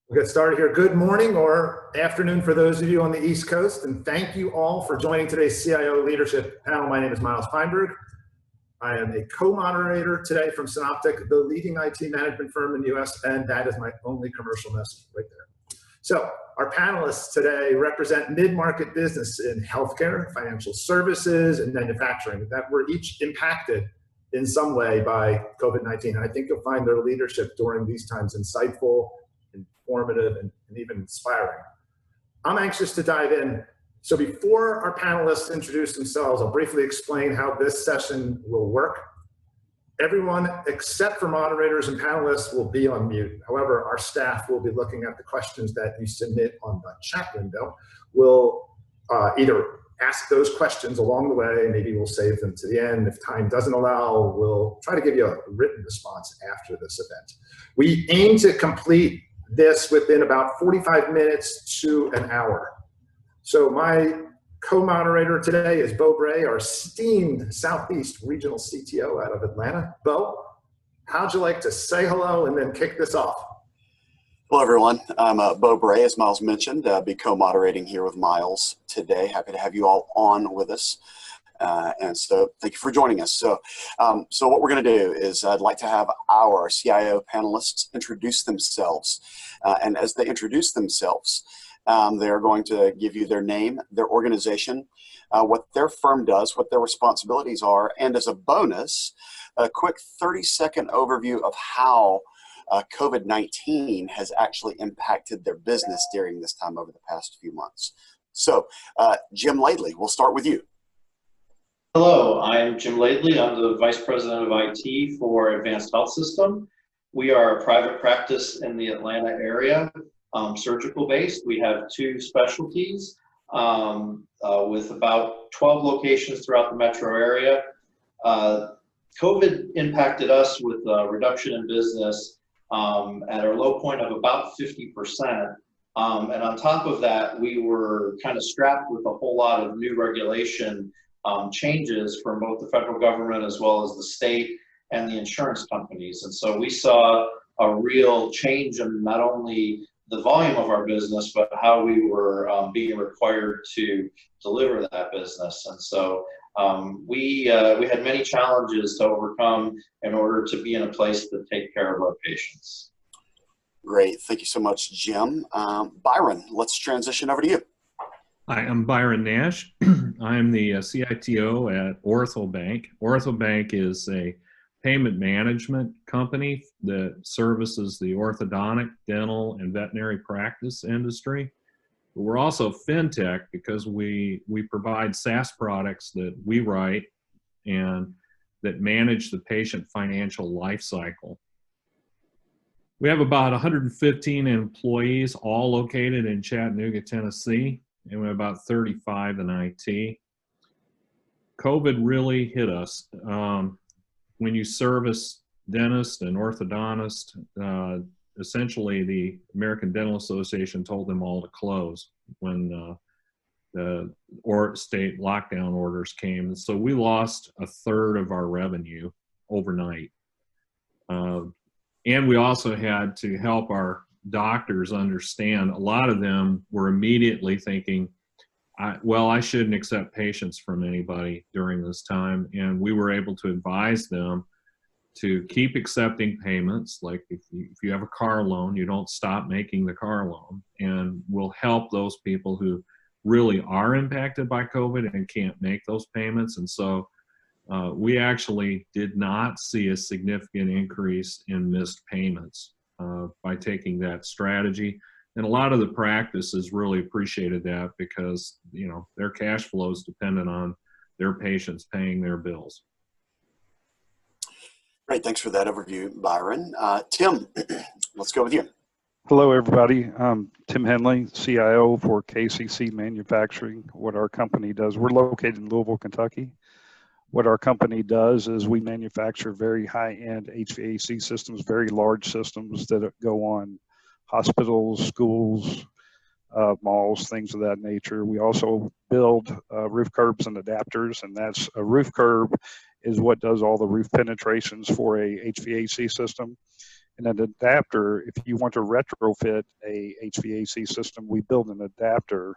We'll get started here. Good morning or afternoon for those of you on the East Coast, and thank you all for joining today's CIO Leadership panel. My name is Miles Feinberg. I am a co-moderator today from Synoptek, the leading IT management firm in the US, and that is my only commercial message right there. So our panelists today represent mid-market business in healthcare, financial services, and manufacturing that were each impacted in some way by COVID-19. And I think you'll find their leadership during these times insightful, informative, and even inspiring. I'm anxious to dive in. So before our panelists introduce themselves, I'll briefly explain how this session will work. Everyone except for moderators and panelists will be on mute. However, our staff will be looking at the questions that you submit on the chat window. We'll either ask those questions along the way, maybe we'll save them to the end. If time doesn't allow, we'll try to give you a written response after this event. We aim to complete this within about 45 minutes to an hour. So my co-moderator today is Bo Bray, our esteemed Southeast Regional CTO out of Atlanta. Bo, how'd you like to say hello and then kick this off? Hello, everyone. I'm Bo Bray, as Miles mentioned. I'll be co-moderating here with Miles today. Happy to have you all on with us. And so thank you for joining us. So what we're going to do is I'd like to have our CIO panelists introduce themselves. And as they introduce themselves, they're going to give you their name, their organization, what their firm does, what their responsibilities are, and as a bonus, a quick 30-second overview of how COVID-19 has actually impacted their business during this time over the past few months. So Jim Laidley, we'll start with you. Hello, I'm Jim Laidley. I'm the Vice President of IT for Advanced Health System. We are a private practice in the Atlanta area, surgical based. We have two specialties with about 12 locations throughout the metro area. COVID impacted us with a reduction in business at our low point of about 50%. And on top of that, we were kind of strapped with a whole lot of new regulation changes from both the federal government as well as the state and the insurance companies. And so we saw a real change in not only the volume of our business, but how we were being required to deliver that business. And so we had many challenges to overcome in order to be in a place to take care of our patients. Great. Thank you so much, Jim. Byron, let's transition over to you. Hi, I'm Byron Nash. I'm the CITO at Orthobanc. Orthobanc is a payment management company that services the orthodontic, dental, and veterinary practice industry. But we're also fintech because we provide SaaS products that we write and that manage the patient financial life cycle. We have about 115 employees, all located in Chattanooga, Tennessee, and we have about 35 in IT. COVID really hit us. When you service dentists and orthodontists, essentially the American Dental Association told them all to close when the state lockdown orders came. So we lost a third of our revenue overnight. And we also had to help our doctors understand. A lot of them were immediately thinking, well, I shouldn't accept patients from anybody during this time. And we were able to advise them to keep accepting payments. Like if you have a car loan, you don't stop making the car loan. And we'll help those people who really are impacted by COVID and can't make those payments. And so we actually did not see a significant increase in missed payments by taking that strategy. And a lot of the practices really appreciated that because, you know, their cash flow is dependent on their patients paying their bills. Great, thanks for that overview, Byron. Tim, let's go with you. Hello, everybody. I'm Tim Henley, CIO for KCC Manufacturing. What our company does, we're located in Louisville, Kentucky. What our company does is we manufacture very high-end HVAC systems, very large systems that go on hospitals, schools, malls, things of that nature. We also build roof curbs and adapters, and that's a roof curb is what does all the roof penetrations for a HVAC system. And an adapter, if you want to retrofit a HVAC system, we build an adapter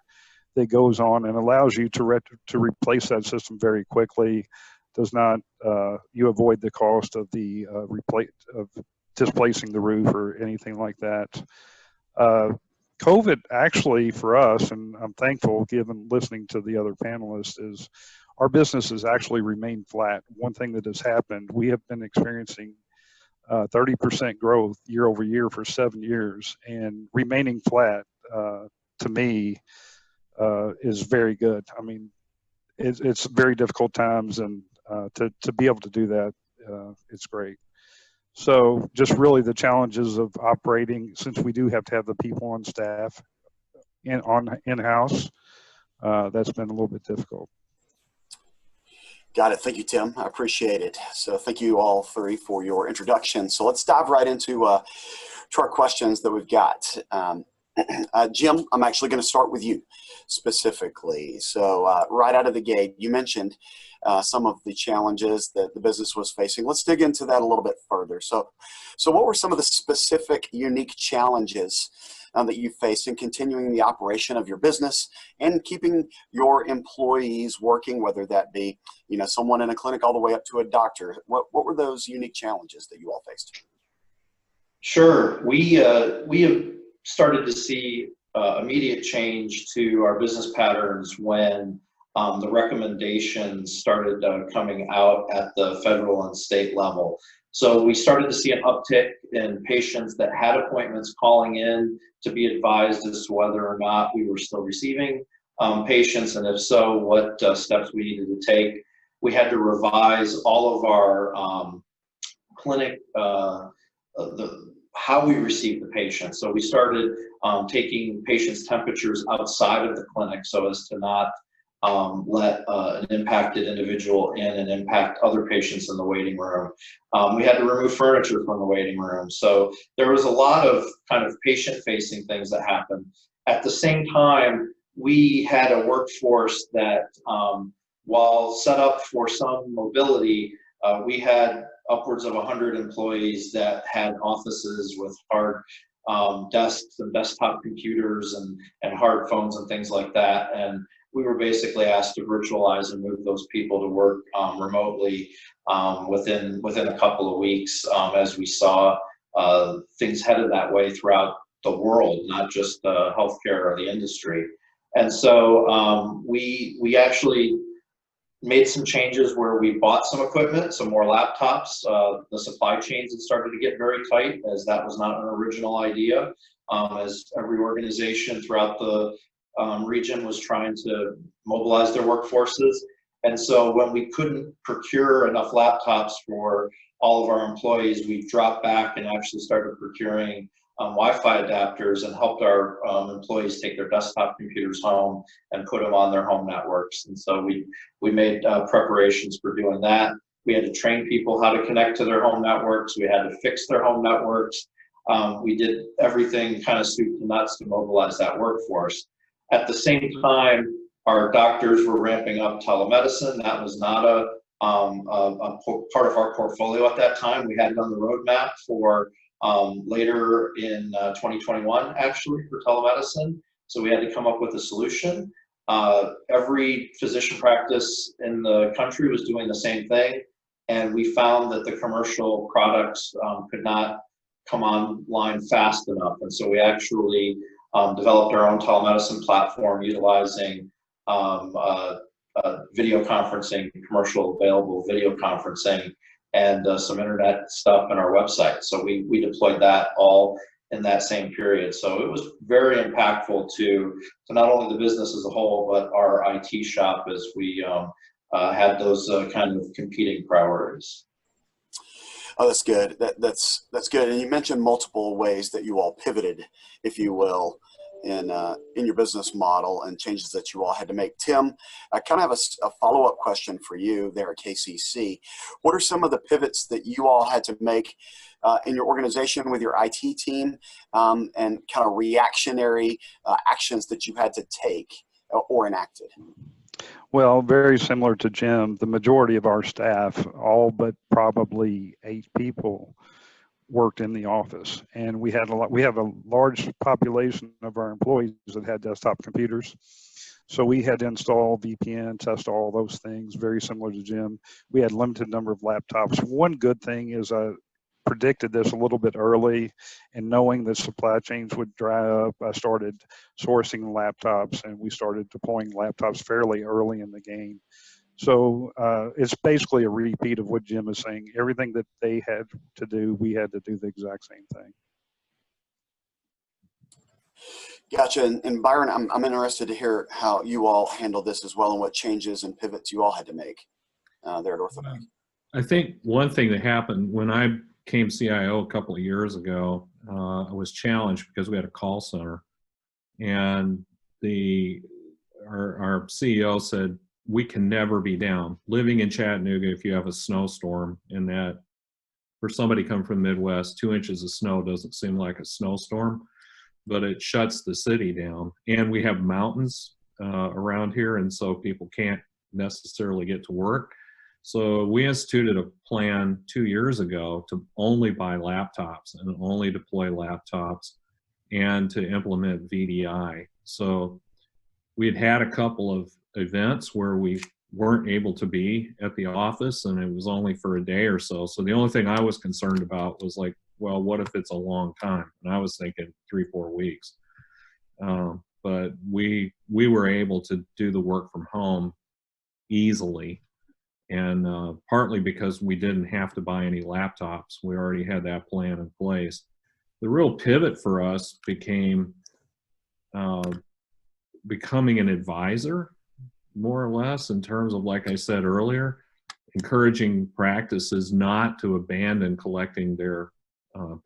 that goes on and allows you to replace that system very quickly. Does not you avoid the cost of the of displacing the roof or anything like that. COVID actually for us, and I'm thankful given listening to the other panelists, is our business has actually remained flat. One thing that has happened, we have been experiencing 30% growth year over year for 7 years, and remaining flat to me is very good. I mean, it's very difficult times, and to be able to do that, it's great. So just really the challenges of operating, since we do have to have the people on staff in-house, that's been a little bit difficult. Got it. Thank you, Tim. I appreciate it. So thank you all three for your introduction. So let's dive right into to our questions that we've got. Jim, I'm actually going to start with you specifically. So right out of the gate, you mentioned some of the challenges that the business was facing. Let's dig into that a little bit further. So what were some of the specific, unique challenges that you faced in continuing the operation of your business and keeping your employees working, whether that be, you know, someone in a clinic all the way up to a doctor? What were those unique challenges that you all faced? Sure. We have started to see immediate change to our business patterns when the recommendations started coming out at the federal and state level. So we started to see an uptick in patients that had appointments calling in to be advised as to whether or not we were still receiving patients, and if so, what steps we needed to take. We had to revise all of our clinic, how we receive the patients. So we started taking patients' temperatures outside of the clinic so as to not let an impacted individual in and impact other patients in the waiting room. We had to remove furniture from the waiting room. So there was a lot of kind of patient-facing things that happened. At the same time, we had a workforce that, while set up for some mobility, we had upwards of 100 employees that had offices with hard desks and desktop computers and hard phones and things like that. And we were basically asked to virtualize and move those people to work remotely within a couple of weeks, as we saw things headed that way throughout the world, not just healthcare or the industry. And so we actually made some changes where we bought some equipment, some more laptops. The supply chains had started to get very tight, as that was not an original idea, as every organization throughout the region was trying to mobilize their workforces. And so when we couldn't procure enough laptops for all of our employees, we dropped back and actually started procuring Wi-Fi adapters and helped our employees take their desktop computers home and put them on their home networks. And so we made preparations for doing that. We had to train people how to connect to their home networks. We had to fix their home networks. We did everything kind of soup to nuts to mobilize that workforce. At the same time, our doctors were ramping up telemedicine. That was not a part of our portfolio at that time. We had it on the roadmap for later in 2021, actually, for telemedicine. So we had to come up with a solution. Every physician practice in the country was doing the same thing, and we found that the commercial products could not come online fast enough. And so we actually developed our own telemedicine platform utilizing video conferencing, commercial available video conferencing, and some internet stuff on our website. So we deployed that all in that same period. So it was very impactful to not only the business as a whole, but our IT shop as we had those kind of competing priorities. Oh, that's good. That's good. And you mentioned multiple ways that you all pivoted, if you will, in your business model and changes that you all had to make. Tim, I kind of have a follow-up question for you there at KCC. What are some of the pivots that you all had to make in your organization with your IT team, and kind of reactionary actions that you had to take or enacted? Well, very similar to Jim, the majority of our staff, all but probably 8 people, worked in the office, and we have a large population of our employees that had desktop computers. So we had to install VPN, test all those things, very similar to Jim. We had limited number of laptops. One good thing is I predicted this a little bit early, and knowing that supply chains would dry up, I started sourcing laptops, and we started deploying laptops fairly early in the game. So it's basically a repeat of what Jim is saying. Everything that they had to do, we had to do the exact same thing. Gotcha. And Byron, I'm interested to hear how you all handled this as well, and what changes and pivots you all had to make there at Orthobanc. I think one thing that happened when I became CIO a couple of years ago, I was challenged because we had a call center, and our CEO said, we can never be down. Living in Chattanooga, if you have a snowstorm, and that for somebody coming from the Midwest, 2 inches of snow doesn't seem like a snowstorm, but it shuts the city down. And we have mountains around here, and so people can't necessarily get to work. So we instituted a plan 2 years ago to only buy laptops and only deploy laptops and to implement VDI. So we had a couple of events where we weren't able to be at the office, and it was only for a day or so. So the only thing I was concerned about was like, well, what if it's a long time? And I was thinking 3-4 weeks. But we were able to do the work from home easily, and partly because we didn't have to buy any laptops. We already had that plan in place. The real pivot for us became becoming an advisor, more or less, in terms of, like I said earlier, encouraging practices not to abandon collecting their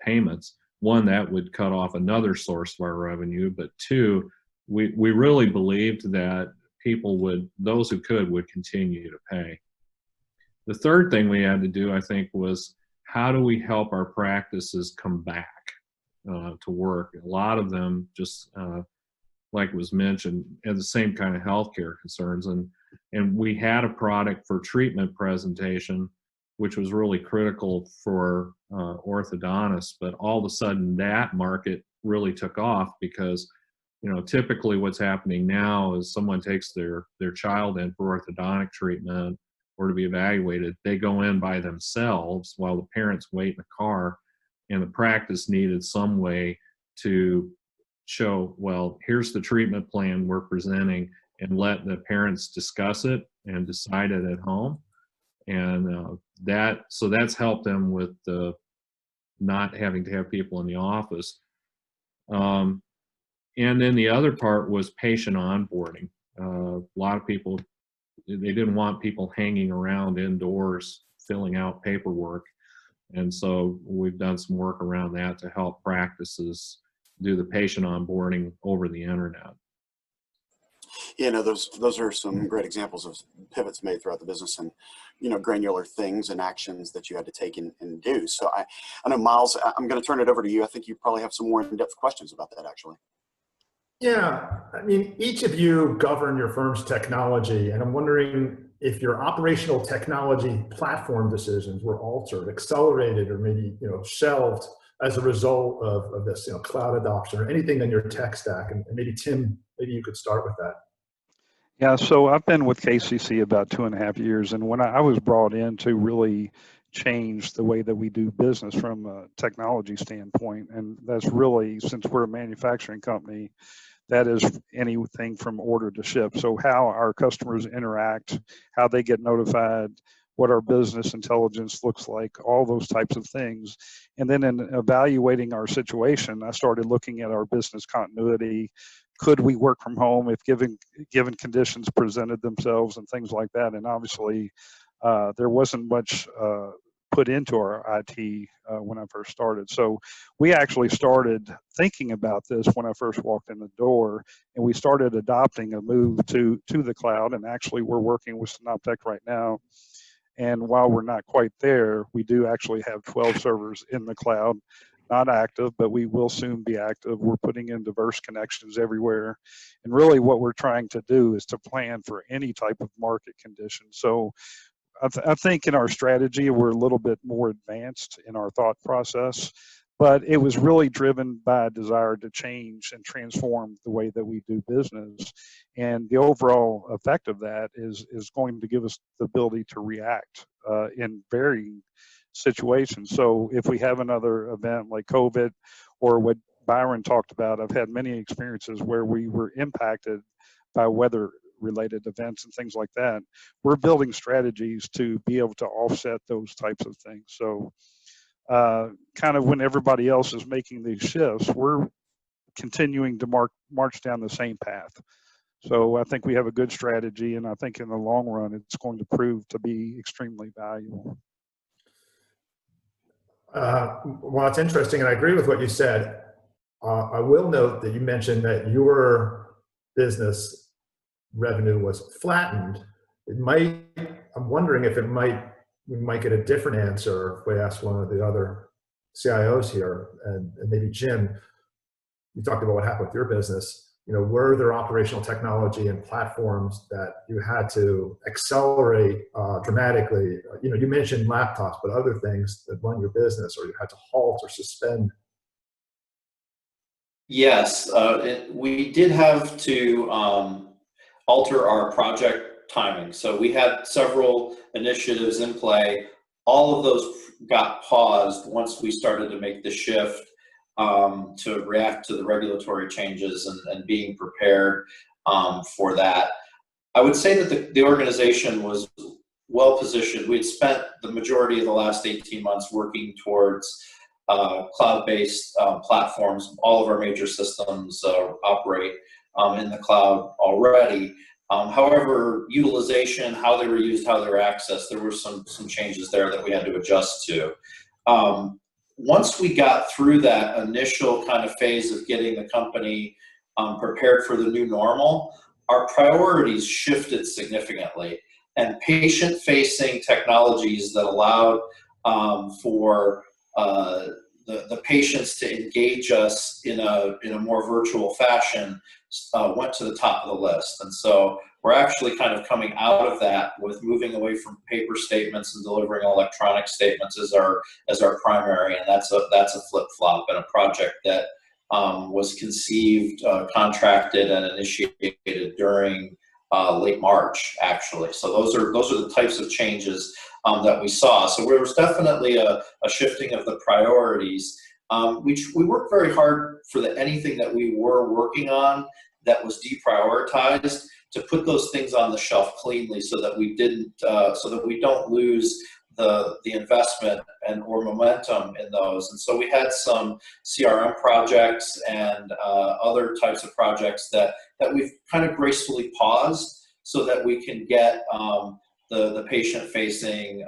payments. One, that would cut off another source of our revenue, but two, we really believed that people would, those who could, would continue to pay. The third thing we had to do, I think, was how do we help our practices come back to work? A lot of them, just like was mentioned, had the same kind of healthcare concerns, and we had a product for treatment presentation, which was really critical for orthodontists. But all of a sudden, that market really took off because, you know, typically what's happening now is someone takes their child in for orthodontic treatment or to be evaluated. They go in by themselves while the parents wait in the car, and the practice needed some way to show, well, here's the treatment plan we're presenting, and let the parents discuss it and decide it at home. And so that's helped them with not having to have people in the office. And then the other part was patient onboarding. A lot of people, they didn't want people hanging around indoors filling out paperwork. And so we've done some work around that to help practices do the patient onboarding over the internet. You know, those are some great examples of pivots made throughout the business, and, you know, granular things and actions that you had to take and do. So I know, Miles, I'm going to turn it over to you. I think you probably have some more in-depth questions about that, actually. Yeah, I mean, each of you govern your firm's technology, and I'm wondering if your operational technology platform decisions were altered, accelerated, or maybe, you know, shelved as a result of this, you know, cloud adoption or anything in your tech stack. And maybe Tim, maybe you could start with that. Yeah, so I've been with KCC about 2.5 years, and when I was brought in to really change the way that we do business from a technology standpoint, and that's really, since we're a manufacturing company, that is anything from order to ship. So how our customers interact, how they get notified, what our business intelligence looks like, all those types of things. And then in evaluating our situation, I started looking at our business continuity. Could we work from home if given conditions presented themselves and things like that? And obviously, there wasn't much put into our IT when I first started. So we actually started thinking about this when I first walked in the door, and we started adopting a move to the cloud. And actually, we're working with Synoptek right now. And while we're not quite there, we do actually have 12 servers in the cloud, not active, but we will soon be active. We're putting in diverse connections everywhere. And really what we're trying to do is to plan for any type of market condition. So I think in our strategy, we're a little bit more advanced in our thought process, but it was really driven by a desire to change and transform the way that we do business. And the overall effect of that is going to give us the ability to react in varying situations. So if we have another event like COVID or what Byron talked about, I've had many experiences where we were impacted by weather-related events and things like that. We're building strategies to be able to offset those types of things. So kind of when everybody else is making these shifts, we're continuing to march down the same path. So I think we have a good strategy, and I think in the long run, it's going to prove to be extremely valuable. Well, it's interesting, and I agree with what you said. I will note that you mentioned that your business revenue was flattened. I'm wondering if we might get a different answer if we ask one of the other CIOs here, and maybe Jim, you talked about what happened with your business. Were there operational technology and platforms that you had to accelerate dramatically? You mentioned laptops, but other things that run your business, or you had to halt or suspend? Yes, we did have to alter our project timing. So we had several initiatives in play. All of those got paused once we started to make the shift to react to the regulatory changes and being prepared for that. I would say that the organization was well positioned. We'd spent the majority of the last 18 months working towards cloud-based platforms. All of our major systems operate in the cloud already. However, utilization, how they were used, how they were accessed, there were some changes there that we had to adjust to. Once we got through that initial kind of phase of getting the company prepared for the new normal, our priorities shifted significantly. And patient-facing technologies that allowed for the patients to engage us in a more virtual fashion went to the top of the list. And so we're actually kind of coming out of that with moving away from paper statements and delivering electronic statements as our primary, and that's a flip-flop and a project that was conceived, contracted, and initiated during late March, actually. So those are the types of changes that we saw. So there was definitely a shifting of the priorities. We worked very hard for anything that we were working on that was deprioritized to put those things on the shelf cleanly, so that we don't lose the investment or momentum in those. And so we had some CRM projects and other types of projects that we've kind of gracefully paused so that we can get the patient-facing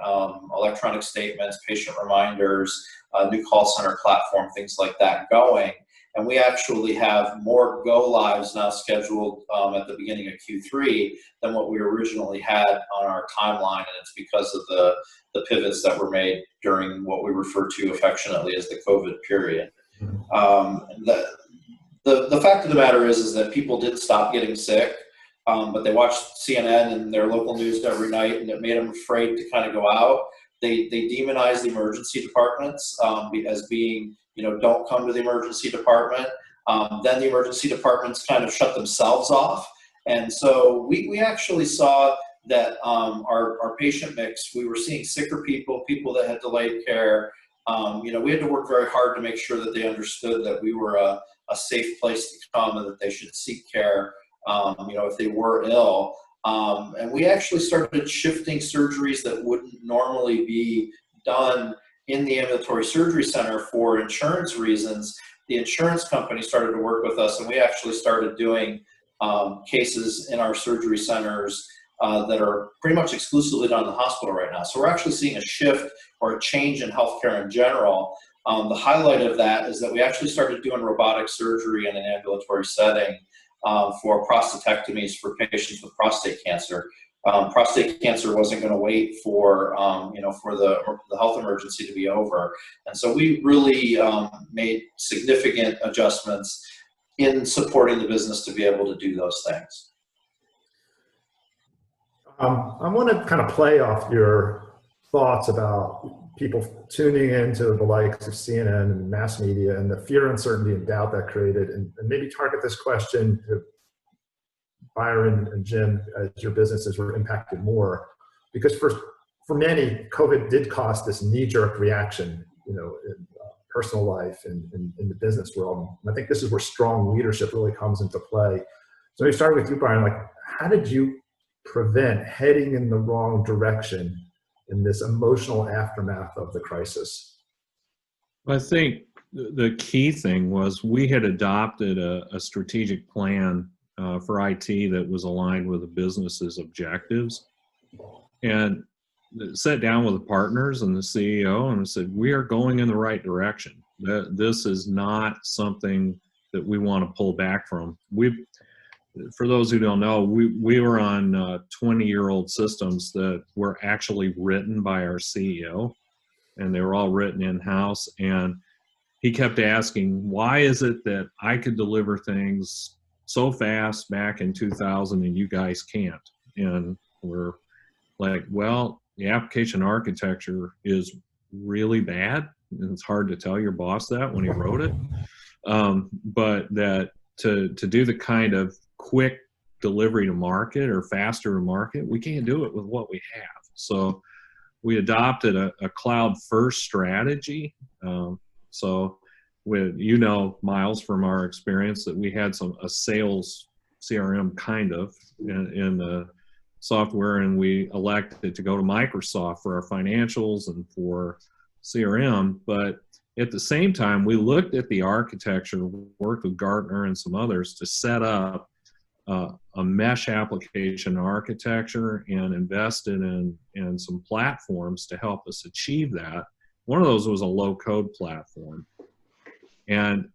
electronic statements, patient reminders, new call center platform, things like that going. And we actually have more go-lives now scheduled at the beginning of Q3 than what we originally had on our timeline, and it's because of the pivots that were made during what we refer to affectionately as the COVID period. The fact of the matter is that people did stop getting sick, but they watched CNN and their local news every night, and it made them afraid to kind of go out. They demonized the emergency departments as being, don't come to the emergency department. Then the emergency departments kind of shut themselves off. And so we actually saw that our patient mix, we were seeing sicker people that had delayed care. We had to work very hard to make sure that they understood that we were a safe place to come and that they should seek care, if they were ill. And we actually started shifting surgeries that wouldn't normally be done in the ambulatory surgery center for insurance reasons. The insurance company started to work with us, and we actually started doing cases in our surgery centers that are pretty much exclusively done in the hospital right now. So we're actually seeing a shift or a change in healthcare in general. The highlight of that is that we actually started doing robotic surgery in an ambulatory setting for prostatectomies for patients with prostate cancer. Prostate cancer wasn't going to wait for the health emergency to be over, and so we really made significant adjustments in supporting the business to be able to do those things. I want to kind of play off your thoughts about people tuning into the likes of CNN and mass media and the fear, uncertainty, and doubt that created, and maybe target this question to Byron and Jim as your businesses were impacted more. Because for many, COVID did cause this knee-jerk reaction, in personal life and in the business world. And I think this is where strong leadership really comes into play. So maybe starting with you, Byron, like, how did you prevent heading in the wrong direction in this emotional aftermath of the crisis? I think the key thing was we had adopted a strategic plan for IT that was aligned with the business's objectives, and sat down with the partners and the CEO and said, we are going in the right direction. This is not something that we want to pull back from. For those who don't know, we were on 20-year-old systems that were actually written by our CEO, and they were all written in-house. And he kept asking, why is it that I could deliver things so fast back in 2000 and you guys can't? And we're like, well, the application architecture is really bad, and it's hard to tell your boss that when he wrote it. But that to do the kind of quick delivery to market or faster to market, we can't do it with what we have. So we adopted a cloud first strategy. So with, Miles, from our experience, that we had a sales CRM kind of in the software, and we elected to go to Microsoft for our financials and for CRM. But at the same time, we looked at the architecture, worked with Gartner and some others to set up a mesh application architecture, and invested in some platforms to help us achieve that. One of those was a low-code platform. And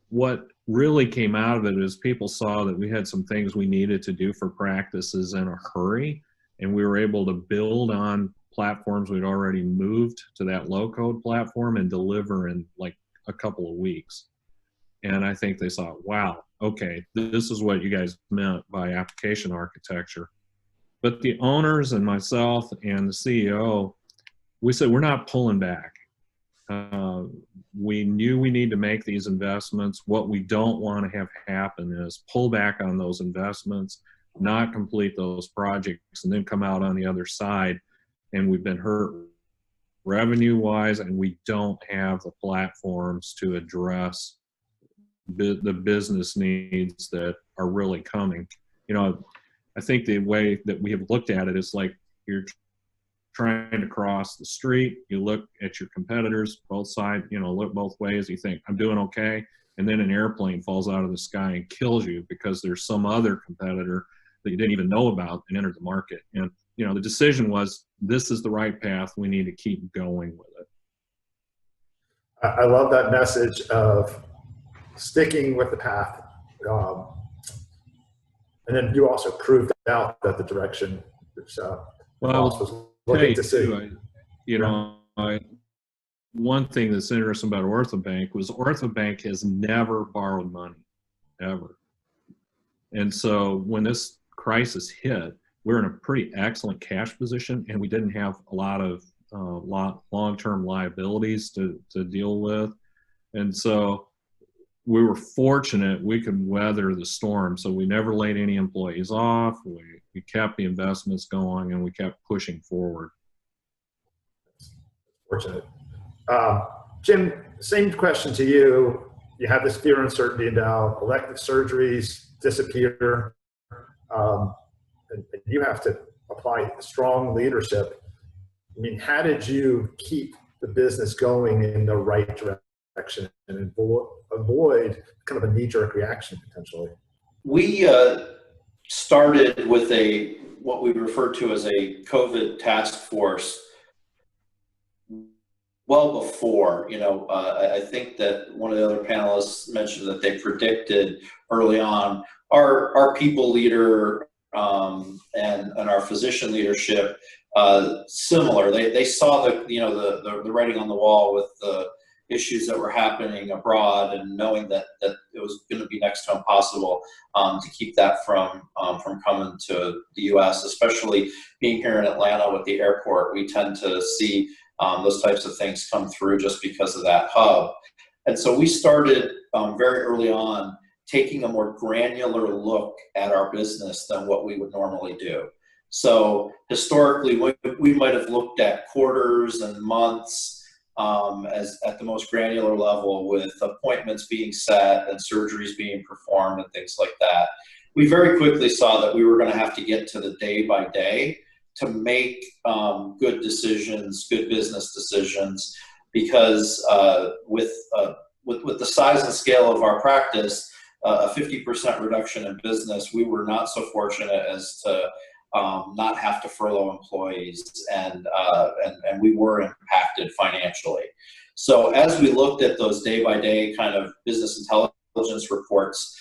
what really came out of it is people saw that we had some things we needed to do for practices in a hurry, and we were able to build on platforms we'd already moved to that low-code platform and deliver in like a couple of weeks. And I think they saw, wow, okay, this is what you guys meant by application architecture. But the owners and myself and the CEO, we said, we're not pulling back. We knew we need to make these investments. What we don't want to have happen is pull back on those investments, not complete those projects, and then come out on the other side and we've been hurt revenue-wise, and we don't have the platforms to address the business needs that are really coming. I think the way that we have looked at it is like you're trying to cross the street, you look at your competitors, both sides, look both ways, you think, I'm doing okay, and then an airplane falls out of the sky and kills you because there's some other competitor that you didn't even know about and entered the market. And, the decision was, this is the right path, we need to keep going with it. I love that message of sticking with the path. And then you also proved out that the direction which was looking to see. One thing that's interesting about Orthobanc was Orthobanc has never borrowed money, ever. And so when this crisis hit, we're in a pretty excellent cash position, and we didn't have a lot of long-term liabilities to deal with. And so we were fortunate we could weather the storm. So we never laid any employees off. We kept the investments going, and we kept pushing forward. Fortunate. Jim, same question to you. You have this fear, uncertainty, and doubt. Elective surgeries disappear. And you have to apply strong leadership. I mean, how did you keep the business going in the right direction and avoid kind of a knee-jerk reaction potentially? We started with what we refer to as a COVID task force well before. I think that one of the other panelists mentioned that they predicted early on. Our people leader and our physician leadership similar. They saw the writing on the wall with issues that were happening abroad, and knowing that it was going to be next to impossible to keep that from coming to the U.S., especially being here in Atlanta with the airport. We tend to see those types of things come through just because of that hub. And so we started very early on taking a more granular look at our business than what we would normally do. So historically, we might have looked at quarters and months as at the most granular level, with appointments being set and surgeries being performed and things like that. We very quickly saw that we were going to have to get to the day by day to make good decisions, good business decisions, because with the size and scale of our practice, a 50% reduction in business, we were not so fortunate as to not have to furlough employees, and we were impacted financially. So as we looked at those day-by-day kind of business intelligence reports,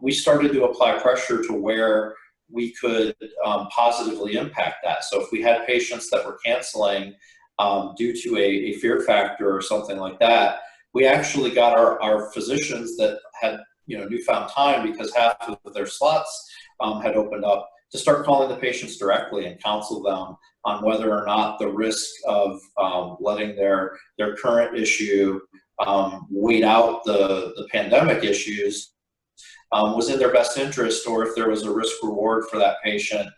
we started to apply pressure to where we could positively impact that. So if we had patients that were canceling due to a fear factor or something like that, we actually got our physicians that had newfound time, because half of their slots had opened up, to start calling the patients directly and counsel them on whether or not the risk of letting their current issue wait out the pandemic issues was in their best interest, or if there was a risk reward for that patient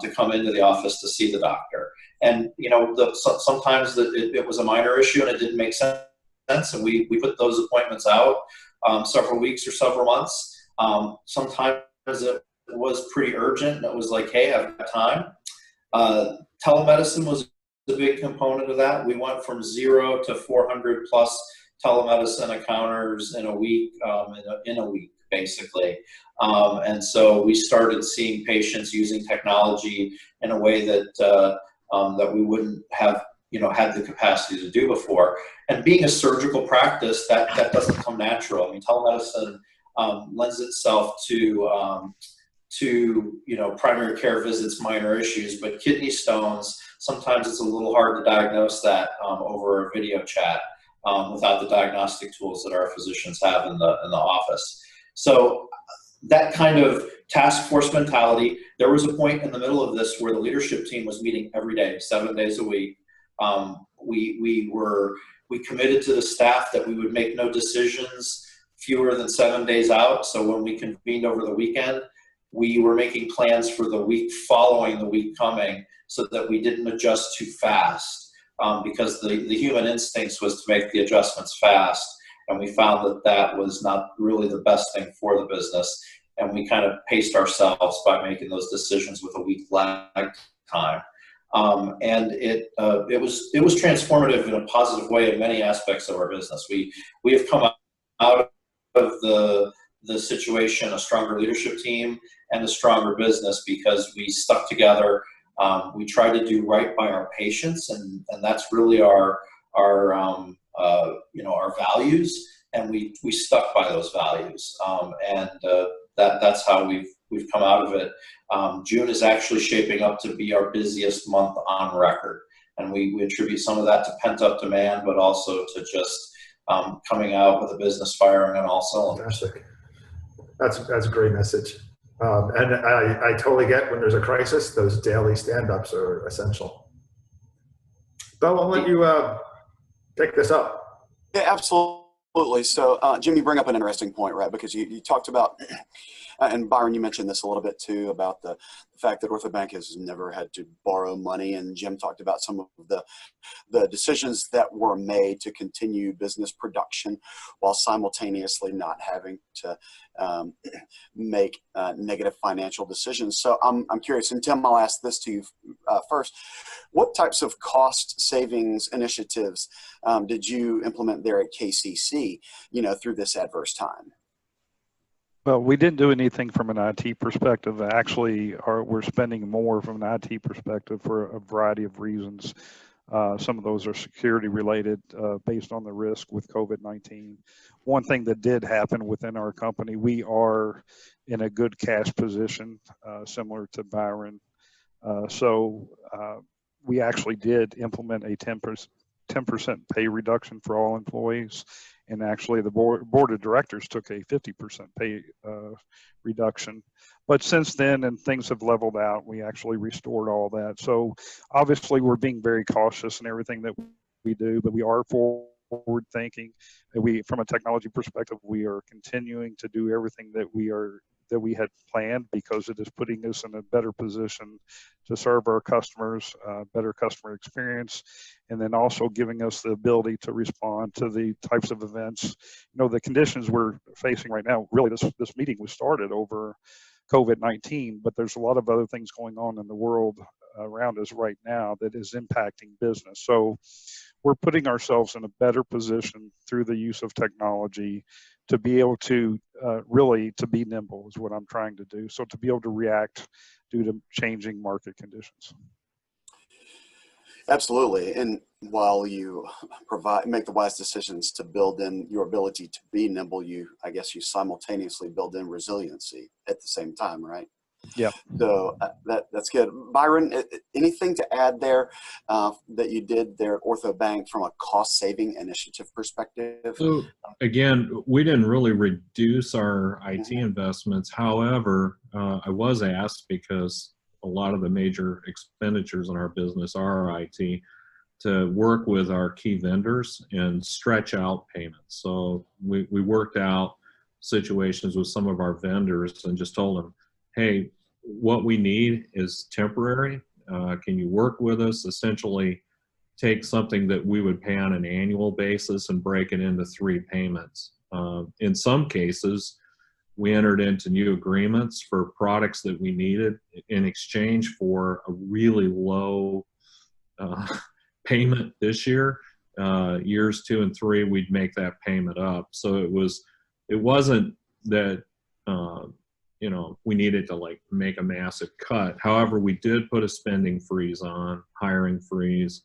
to come into the office to see the doctor. And sometimes it was a minor issue and it didn't make sense, and we put those appointments out several weeks or several months. Sometimes it was pretty urgent, and it was like, hey, I've got time. Telemedicine was a big component of that. We went from 0 to 400 plus telemedicine encounters in a week, basically. And so we started seeing patients using technology in a way that that we wouldn't have had the capacity to do before. And being a surgical practice, that doesn't come natural. I mean, telemedicine lends itself to primary care visits, minor issues, but kidney stones, sometimes it's a little hard to diagnose that over a video chat without the diagnostic tools that our physicians have in the office. So that kind of task force mentality, there was a point in the middle of this where the leadership team was meeting every day, 7 days a week. We committed to the staff that we would make no decisions fewer than 7 days out. So when we convened over the weekend, we were making plans for the week following the week coming, so that we didn't adjust too fast, because the human instincts was to make the adjustments fast. And we found that that was not really the best thing for the business. And we kind of paced ourselves by making those decisions with a week lag time. And it was transformative in a positive way in many aspects of our business. We have come out of the situation a stronger leadership team and a stronger business, because we stuck together. We tried to do right by our patients, and that's really our values, and we stuck by those values. That's how we've come out of it. June is actually shaping up to be our busiest month on record, and we attribute some of that to pent-up demand, but also to just coming out with a business firing on all cylinders. Fantastic. That's a great message. And I totally get, when there's a crisis, those daily stand-ups are essential. Bo, I'll let you pick this up. Yeah, absolutely. So, Jim, you bring up an interesting point, right? Because you talked about, and Byron, you mentioned this a little bit too, about the fact that Orthobanc has never had to borrow money, and Jim talked about some of the decisions that were made to continue business production while simultaneously not having to make negative financial decisions. So I'm curious, and Tim, I'll ask this to you first. What types of cost savings initiatives did you implement there at KCC, through this adverse time? Well, we didn't do anything from an IT perspective. Actually, we're spending more from an IT perspective for a variety of reasons. Some of those are security related, based on the risk with COVID-19. One thing that did happen within our company, we are in a good cash position, similar to Byron. So we actually did implement a 10% 10% pay reduction for all employees. And actually the board of directors took a 50% pay reduction. But since then, and things have leveled out, we actually restored all that. So obviously we're being very cautious in everything that we do, but we are forward thinking. From a technology perspective, we are continuing to do everything that we had planned, because it is putting us in a better position to serve our customers, better customer experience, and then also giving us the ability to respond to the types of events. The conditions we're facing right now, really this meeting was started over COVID-19, but there's a lot of other things going on in the world around us right now that is impacting business. So we're putting ourselves in a better position through the use of technology to be able to really to be nimble is what I'm trying to do. So to be able to react due to changing market conditions. Absolutely. And while you make the wise decisions to build in your ability to be nimble, I guess you simultaneously build in resiliency at the same time, right? Yeah. So that's good. Byron, anything to add there that you did there at Orthobanc from a cost saving initiative perspective? So again, we didn't really reduce our IT investments. However, I was asked, because a lot of the major expenditures in our business are IT, to work with our key vendors and stretch out payments. So we worked out situations with some of our vendors and just told them, hey, what we need is temporary. Can you work with us? Essentially take something that we would pay on an annual basis and break it into 3 payments. In some cases, we entered into new agreements for products that we needed in exchange for a really low payment this year. Years 2 and 3, we'd make that payment up. So it wasn't that we needed to like make a massive cut. However, we did put a spending freeze on, hiring freeze.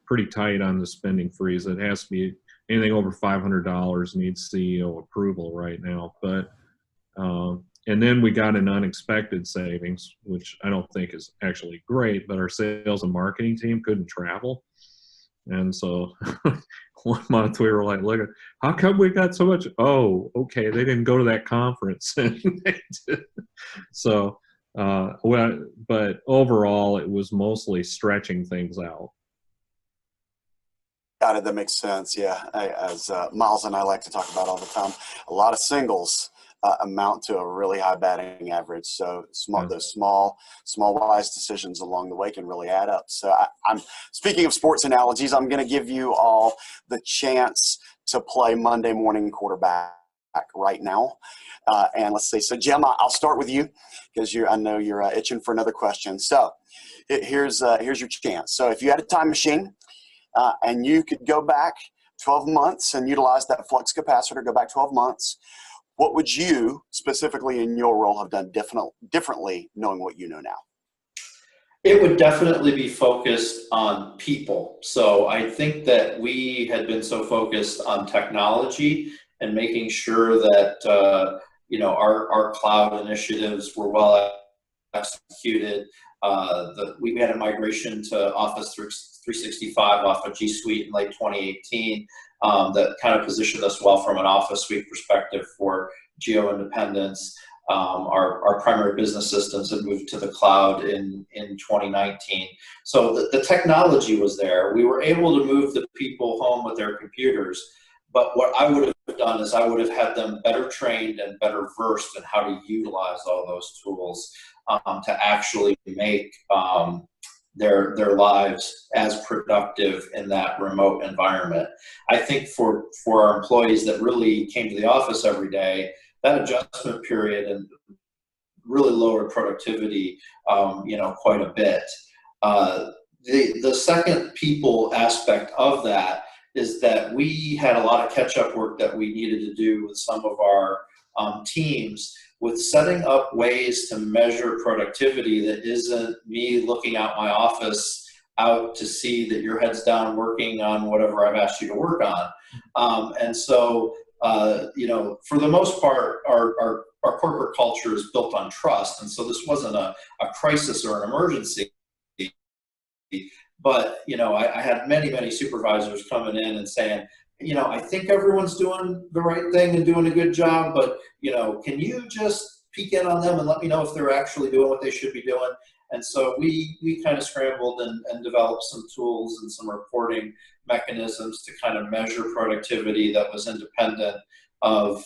Pretty tight on the spending freeze. It has to be anything over $500 needs CEO approval right now. But and then we got an unexpected savings, which I don't think is actually great, but our sales and marketing team couldn't travel. And so one month we were like, look, how come we got so much? Oh, okay, they didn't go to that conference. So, but overall, it was mostly stretching things out. Got it. That makes sense. Yeah. As Miles and I like to talk about all the time, a lot of singles amount to a really high batting average. So those small wise decisions along the way can really add up. So I'm speaking of sports analogies, I'm going to give you all the chance to play Monday morning quarterback right now. And let's see. So Jim, I'll start with you because I know you're itching for another question. So here's your chance. So if you had a time machine and you could go back 12 months and utilize that flux capacitor, go back 12 months, what would you specifically in your role have done differently knowing what you know now? It would definitely be focused on people. So I think that we had been so focused on technology and making sure that our cloud initiatives were well executed. We had a migration to Office 365 off of G Suite in late 2018 that kind of positioned us well from an Office Suite perspective for geo independence. Our primary business systems had moved to the cloud in 2019. So the technology was there. We were able to move the people home with their computers. But what I would have done is I would have had them better trained and better versed in how to utilize all those tools to actually make their lives as productive in that remote environment. I think for our employees that really came to the office every day, that adjustment period and really lowered productivity, quite a bit. The second people aspect of that is that we had a lot of catch-up work that we needed to do with some of our teams with setting up ways to measure productivity that isn't me looking out my office out to see that your head's down working on whatever I've asked you to work on. And so, for the most part, our corporate culture is built on trust. And so this wasn't a crisis or an emergency. But, you know, I had many supervisors coming in and saying, you know, I think everyone's doing the right thing and doing a good job, but, you know, can you just peek in on them and let me know if they're actually doing what they should be doing? And so we kind of scrambled and developed some tools and some reporting mechanisms to kind of measure productivity that was independent of,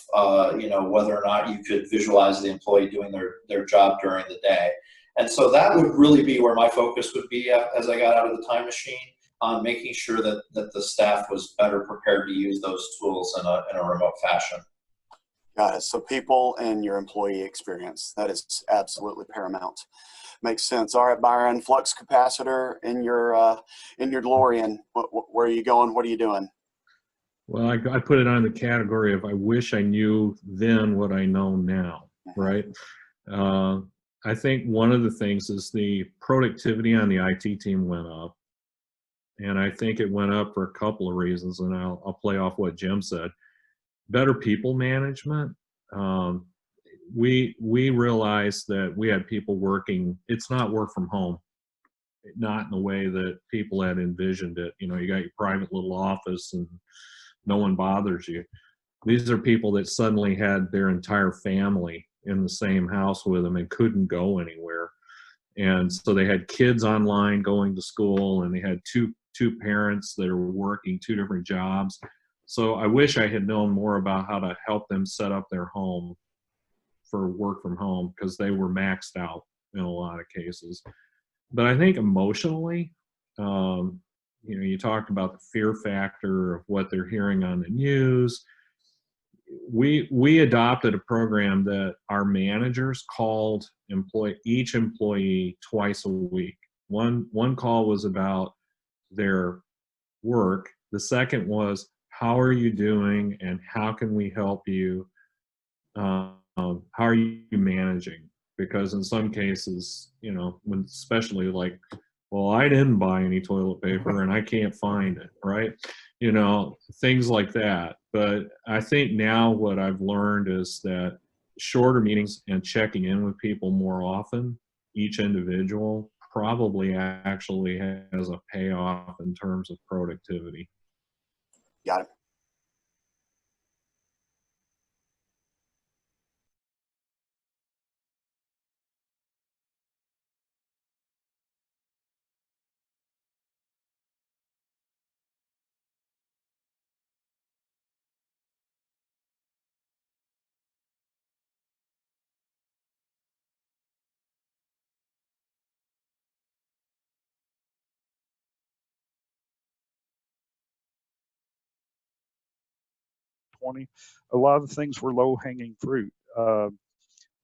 you know, whether or not you could visualize the employee doing their job during the day. And so that would really be where my focus would be as I got out of the time machine, on making sure that the staff was better prepared to use those tools in a remote fashion. Got it. So people and your employee experience, that is absolutely paramount. Makes sense. All right, Byron, flux capacitor in your DeLorean. Where are you going? What are you doing? Well, I put it on the category of I wish I knew then what I know now, right? I think one of the things is the productivity on the IT team went up. And I think it went up for a couple of reasons, and I'll play off what Jim said. Better people management. We realized that we had people working. It's not work from home, not in the way that people had envisioned it. You know, you got your private little office and no one bothers you. These are people that suddenly had their entire family in the same house with them and couldn't go anywhere. And so they had kids online going to school, and they had two parents that are working two different jobs. So I wish I had known more about how to help them set up their home for work from home, because they were maxed out in a lot of cases. But I think emotionally, you know, you talked about the fear factor of what they're hearing on the news. We adopted a program that our managers called each employee twice a week. One call was about their work. The second was, how are you doing and how can we help you? How are you managing? Because in some cases, you know, when especially like, well, I didn't buy any toilet paper and I can't find it, right? You know, things like that. But I think now what I've learned is that shorter meetings and checking in with people more often, each individual, probably actually has a payoff in terms of productivity. Got it. A lot of the things were low hanging fruit.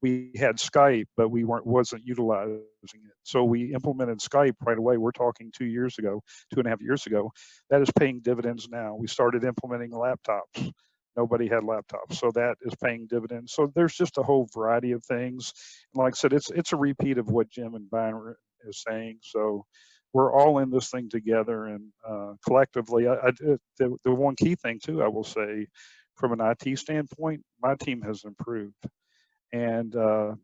We had Skype, but we wasn't utilizing it. So we implemented Skype right away. We're talking 2 years ago, 2.5 years ago. That is paying dividends now. We started implementing laptops. Nobody had laptops, so that is paying dividends. So there's just a whole variety of things. And like I said, it's a repeat of what Jim and Byron is saying. So we're all in this thing together, and collectively. The one key thing too, I will say, from an IT standpoint, my team has improved. And I'm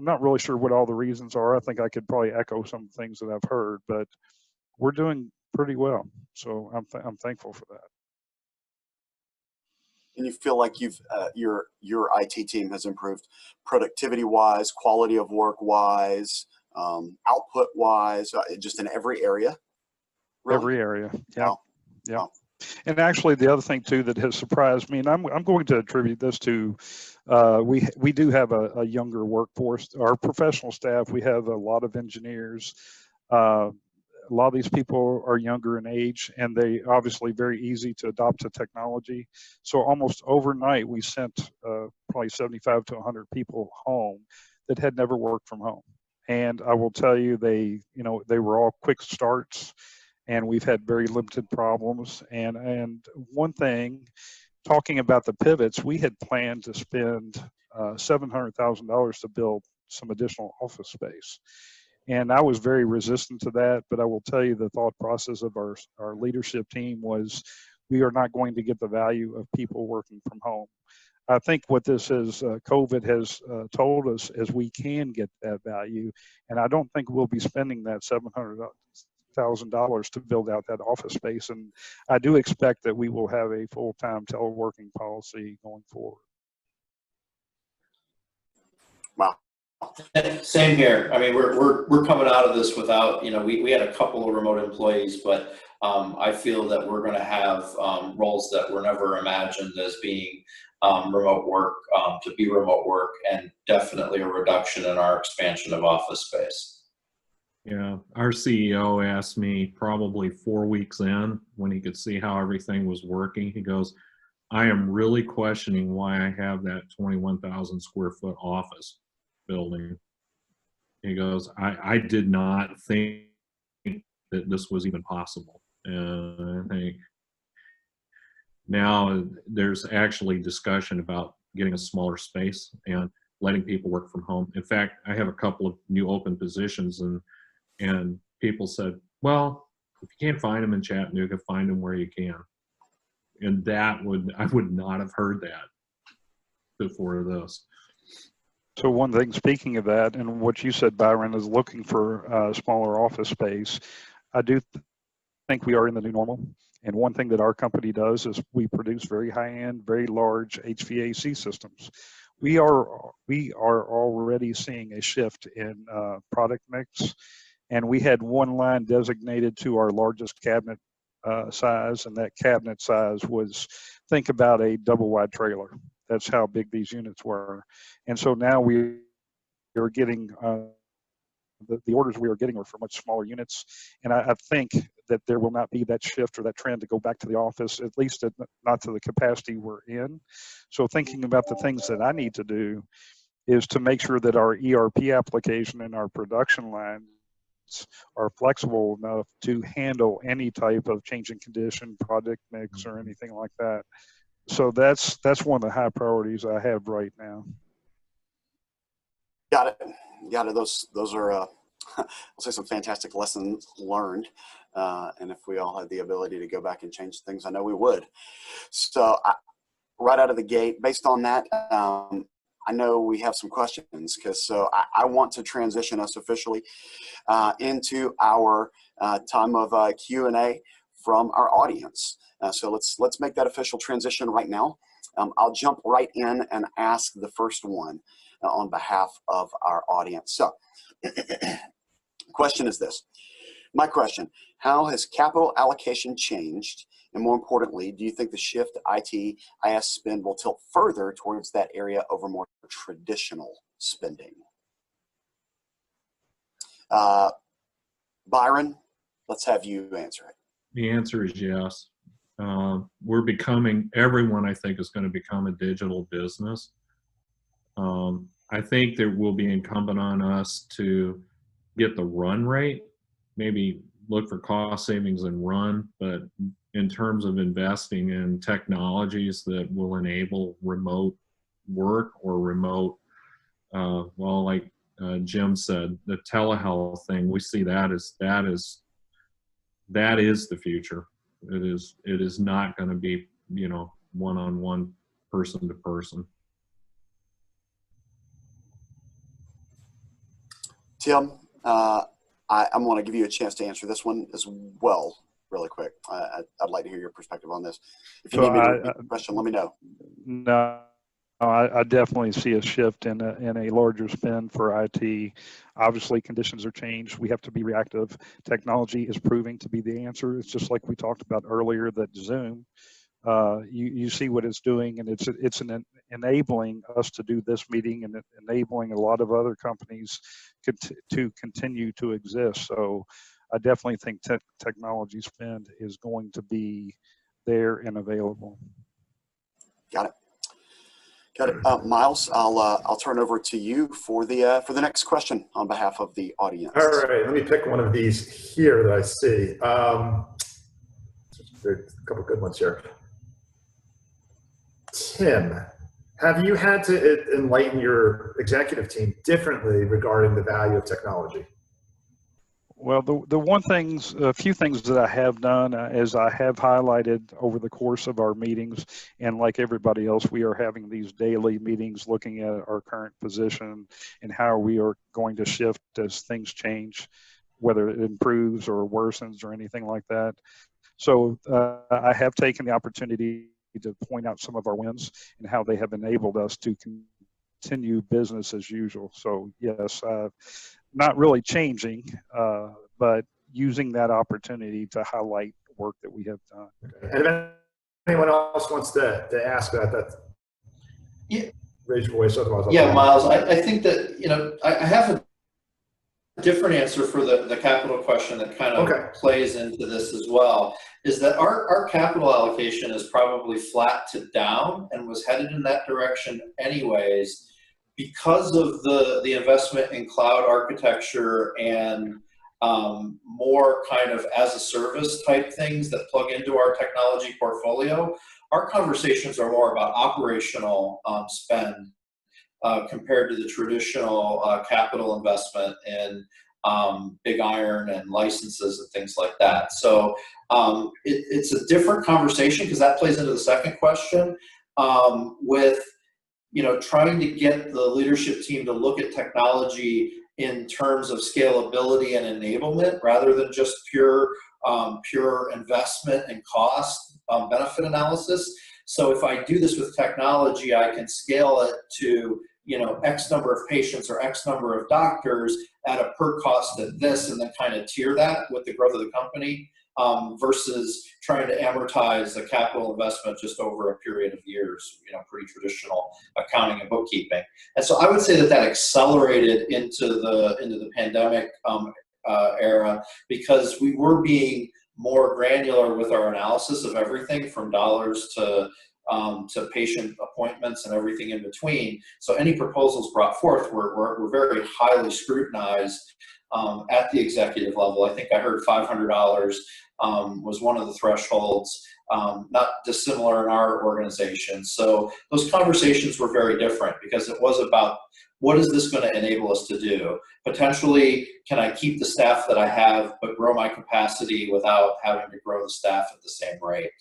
not really sure what all the reasons are. I think I could probably echo some things that I've heard, but we're doing pretty well. So I'm thankful for that. And you feel like your IT team has improved productivity wise, quality of work wise, output wise, just in every area? Really? Every area. Yeah. Wow. Yeah. Wow. And actually, the other thing too that has surprised me, and I'm going to attribute this to, we do have a younger workforce. Our professional staff, we have a lot of engineers. A lot of these people are younger in age, and they obviously very easy to adopt to technology. So almost overnight, we sent probably 75 to 100 people home that had never worked from home. And I will tell you, they were all quick starts. And we've had very limited problems. And one thing, talking about the pivots, we had planned to spend $700,000 to build some additional office space. And I was very resistant to that, but I will tell you the thought process of our leadership team was, we are not going to get the value of people working from home. I think what this is, COVID has told us, is we can get that value. And I don't think we'll be spending that $100,000 to build out that office space. And I do expect that we will have a full-time teleworking policy going forward. Wow. Same here. I mean, we're coming out of this without, you know, we had a couple of remote employees, but I feel that we're going to have roles that were never imagined as being remote work, to be remote work, and definitely a reduction in our expansion of office space. Yeah, our CEO asked me probably 4 weeks in, when he could see how everything was working, he goes, I am really questioning why I have that 21,000 square foot office building. He goes, I did not think that this was even possible. And I think now there's actually discussion about getting a smaller space and letting people work from home. In fact, I have a couple of new open positions, and people said, well, if you can't find them in Chattanooga, find them where you can. And I would not have heard that before this. So one thing, speaking of that, and what you said, Byron, is looking for smaller office space. I do think we are in the new normal. And one thing that our company does is we produce very high-end, very large HVAC systems. We are already seeing a shift in product mix. And we had one line designated to our largest cabinet size, and that cabinet size was, think about a double-wide trailer. That's how big these units were. And so now we are getting, the orders we are getting are for much smaller units. And I think that there will not be that shift or that trend to go back to the office, at least not to the capacity we're in. So thinking about the things that I need to do is to make sure that our ERP application and our production lines are flexible enough to handle any type of changing condition, product mix, or anything like that. So that's one of the high priorities I have right now. Got it. Those are, I'll say, some fantastic lessons learned. And if we all had the ability to go back and change things, I know we would. So right out of the gate, based on that, I know we have some questions, so I want to transition us officially into our time of Q&A from our audience. So let's make that official transition right now. I'll jump right in and ask the first one on behalf of our audience. So question is this. My question, how has capital allocation changed? And more importantly, do you think the shift to IT, IS spend will tilt further towards that area over more traditional spending? Byron, let's have you answer it. The answer is yes. Everyone I think is going to become a digital business. I think there will be incumbent on us to get the run rate, maybe look for cost savings and run, but in terms of investing in technologies that will enable remote work or remote, well, like Jim said, the telehealth thing, we see that is the future. It is not going to be, one-on-one, person to person. Tim, I'm going to give you a chance to answer this one as well, really quick. I'd like to hear your perspective on this. If you need me to repeat the question, let me know. No, I definitely see a shift in a larger spend for IT. Obviously, conditions are changed. We have to be reactive. Technology is proving to be the answer. It's just like we talked about earlier, that Zoom, you see what it's doing, and it's enabling us to do this meeting and enabling a lot of other companies to continue to exist. So I definitely think technology spend is going to be there and available. Got it. Miles, I'll turn over to you for the next question on behalf of the audience. All right, let me pick one of these here that I see. There's a couple good ones here. Tim, have you had to enlighten your executive team differently regarding the value of technology? Well, a few things that I have done is I have highlighted over the course of our meetings, and like everybody else, we are having these daily meetings looking at our current position and how we are going to shift as things change. whether it improves or worsens or anything like that. So I have taken the opportunity to point out some of our wins and how they have enabled us to continue business as usual. So yes, not really changing, but using that opportunity to highlight work that we have done. And if anyone else wants to ask about that, yeah, raise your voice. Otherwise, yeah, Miles, I think that, you know, I have a different answer for the capital question that kind of plays into this as well, is that our capital allocation is probably flat to down and was headed in that direction anyways, because of the investment in cloud architecture and more kind of as a service type things that plug into our technology portfolio. Our conversations are more about operational spend compared to the traditional capital investment in big iron and licenses and things like that. So it's a different conversation, because that plays into the second question with, you know, trying to get the leadership team to look at technology in terms of scalability and enablement rather than just pure investment and cost benefit analysis. So if I do this with technology, I can scale it to, you know, X number of patients or X number of doctors at a per cost at this, and then kind of tier that with the growth of the company, versus trying to amortize the capital investment just over a period of years, you know, pretty traditional accounting and bookkeeping. And so I would say that that accelerated into the pandemic era, because we were being more granular with our analysis of everything from dollars to patient appointments and everything in between. So any proposals brought forth were very highly scrutinized at the executive level. I think I heard $500 was one of the thresholds, not dissimilar in our organization. So those conversations were very different, because it was about, what is this going to enable us to do? Potentially, can I keep the staff that I have but grow my capacity without having to grow the staff at the same rate?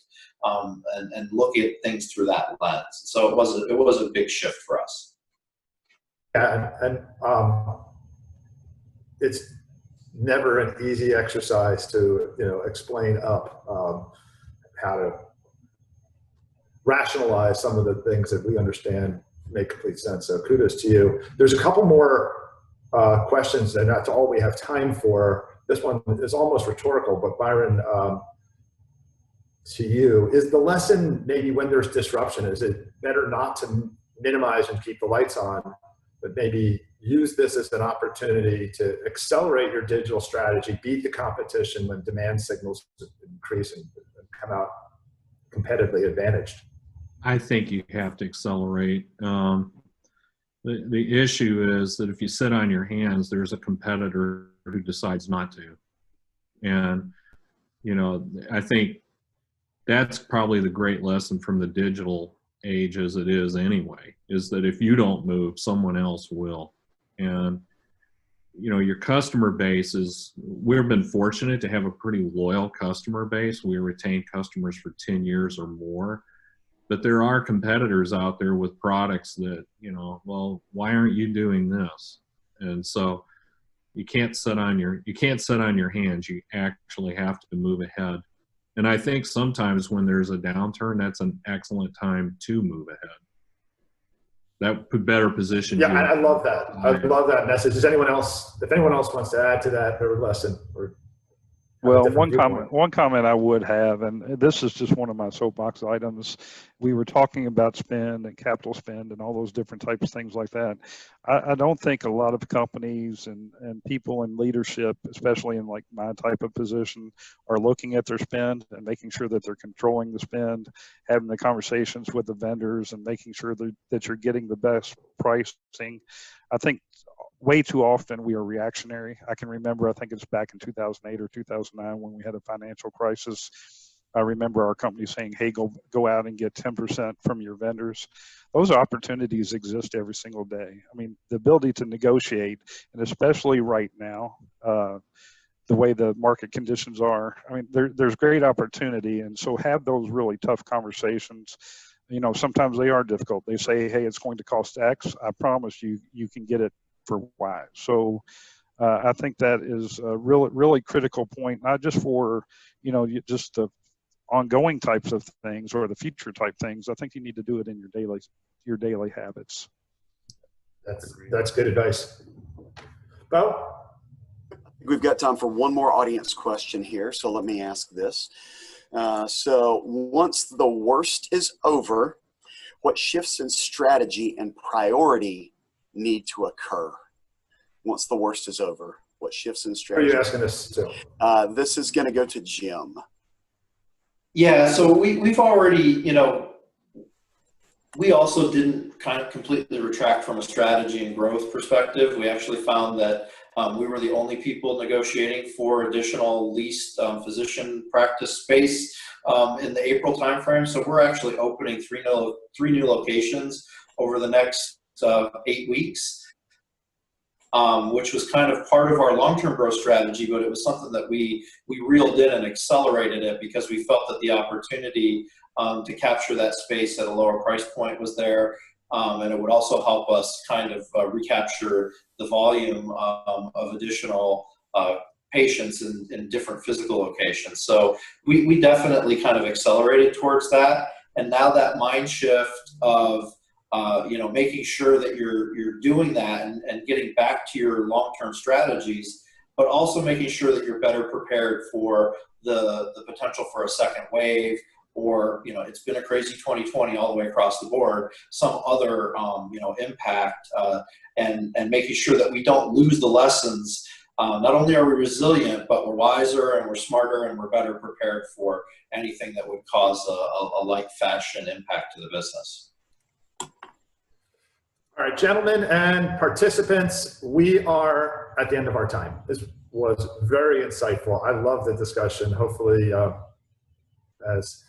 And look at things through that lens. So it was a big shift for us. Yeah, and it's never an easy exercise to, you know, explain up how to rationalize some of the things that we understand make complete sense. So kudos to you. There's a couple more questions, and that's all we have time for. This one is almost rhetorical, but Byron, to you, is the lesson maybe when there's disruption, is it better not to minimize and keep the lights on, but maybe use this as an opportunity to accelerate your digital strategy, beat the competition when demand signals increase, and come out competitively advantaged? I think you have to accelerate. The issue is that if you sit on your hands, there's a competitor who decides not to. And, you know, I think that's probably the great lesson from the digital age, as it is anyway, is that if you don't move, someone else will. And, you know, your customer base is, we've been fortunate to have a pretty loyal customer base. We retain customers for 10 years or more. But there are competitors out there with products that, you know, well, why aren't you doing this? And so you can't sit on your hands. You actually have to move ahead. And I think sometimes when there's a downturn, that's an excellent time to move ahead. That could better position you. Yeah, I love that. I love that message. Does anyone else, if anyone else wants to add to that or lesson, or well, one comment I would have, and this is just one of my soapbox items. We were talking about spend and capital spend and all those different types of things like that. I don't think a lot of companies and people in leadership, especially in like my type of position, are looking at their spend and making sure that they're controlling the spend, having the conversations with the vendors and making sure that you're getting the best pricing. I think way too often we are reactionary. I can remember, I think it's back in 2008 or 2009 when we had a financial crisis. I remember our company saying, hey, go out and get 10% from your vendors. Those opportunities exist every single day. I mean, the ability to negotiate, and especially right now, the way the market conditions are, I mean, there's great opportunity. And so have those really tough conversations. You know, sometimes they are difficult. They say, hey, it's going to cost X. I promise you, you can get it for Y. So I think that is a really critical point, not just for, just the ongoing types of things or the future type things. I think you need to do it in your daily habits. That's good advice. Bo? We've got time for one more audience question here, so let me ask this. So once the worst is over, what shifts in strategy and priority need to occur? Once the worst is over, what shifts in strategy? Are you asking this to? This is going to go to Jim. Yeah, so we've already, we also didn't kind of completely retract from a strategy and growth perspective. We actually found that we were the only people negotiating for additional leased physician practice space in the April timeframe. So we're actually opening three new locations over the next 8 weeks. Which was kind of part of our long-term growth strategy, but it was something that we reeled in and accelerated it because we felt that the opportunity to capture that space at a lower price point was there, and it would also help us kind of recapture the volume of additional patients in different physical locations. So we definitely kind of accelerated towards that, and now that mind shift of making sure that you're doing that and getting back to your long-term strategies, but also making sure that you're better prepared for the potential for a second wave, or it's been a crazy 2020 all the way across the board, some other impact, and making sure that we don't lose the lessons. Not only are we resilient, but we're wiser and we're smarter and we're better prepared for anything that would cause a like fashion impact to the business. All right, gentlemen and participants, we are at the end of our time. This was very insightful. I love the discussion. Hopefully, as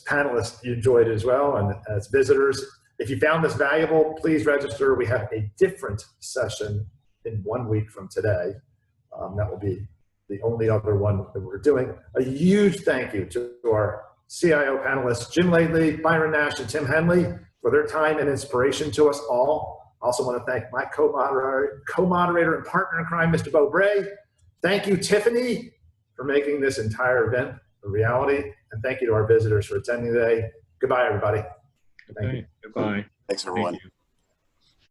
panelists, you enjoyed it as well, and as visitors. If you found this valuable, please register. We have a different session in 1 week from today. That will be the only other one that we're doing. A huge thank you to our CIO panelists, Jim Laidley, Byron Nash, and Tim Henley, for their time and inspiration to us all. I also want to thank my co-moderator and partner in crime, Mr. Bo Bray. Thank you, Tiffany, for making this entire event a reality. And thank you to our visitors for attending today. Goodbye, everybody. Thank you. Goodbye. Thanks, everyone. Thank you.